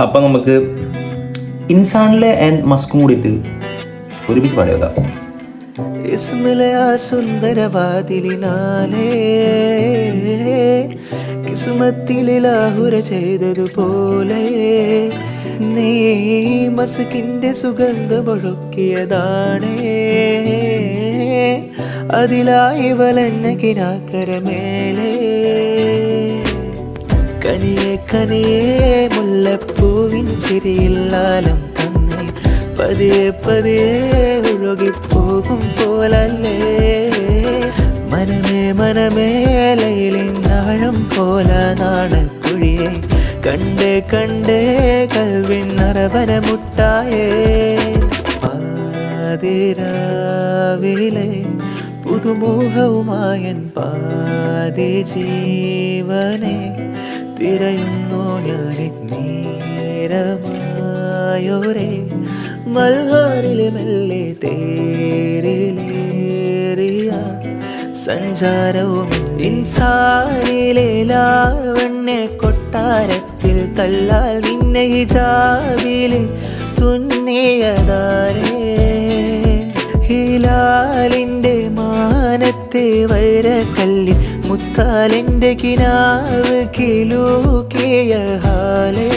അപ്പം നമുക്ക് ഇൻസാനിലെ ആൻഡ് മസ്കും കൂടിയിട്ട് ഒരുമിച്ച് പാടി വെക്കാം. ഇസ്മിലെ ആ സുന്ദരവാതിലിനാലേ കിസ്മത്തിലെ ലാഹുര ചെയ്തതുപോലെ നീ മസ്കിൻ്റെ സുഗന്ധമൊഴുക്കിയതാണേ, അതിലായി വലഞ്ഞ കിനാക്കരമേലേ കനിയെ കനിയെ മുല്ലപ്പൂവിൻ ചിരിയില്ലാലം തന്നെ പതിയെ പതിയെ ഒഴുകിപ്പോകും പോലല്ലേ മനമേ മനമേ ലയിലിനാഴം പോല നാണക്കുഴിയെ കണ്ടേ കണ്ടേ കൽവിൻ നരവന മുട്ടായേ പാതിരാവിലെ പുതുമോഹവുമായൻ പാതി ജീവനെ തിരയുന്നു ഞാൻ നേരമായോരേ മൽഹാറിലെ മെല്ലെ തേരിലേറിയ സഞ്ചാരവും ഇൻസാനിലെ ലാവണ്യ കൊട്ടാരത്തിൽ തള്ളാൽ നിന്നെ ഹിജാബിലെ തുന്നിയതാരേ ഹിലാലിൻ്റെ മാനത്തെ വൈരക്കല്ലി മുത്താലിൻ്റെ കിനാവ് കിലൂക്കിയ ഹാലേ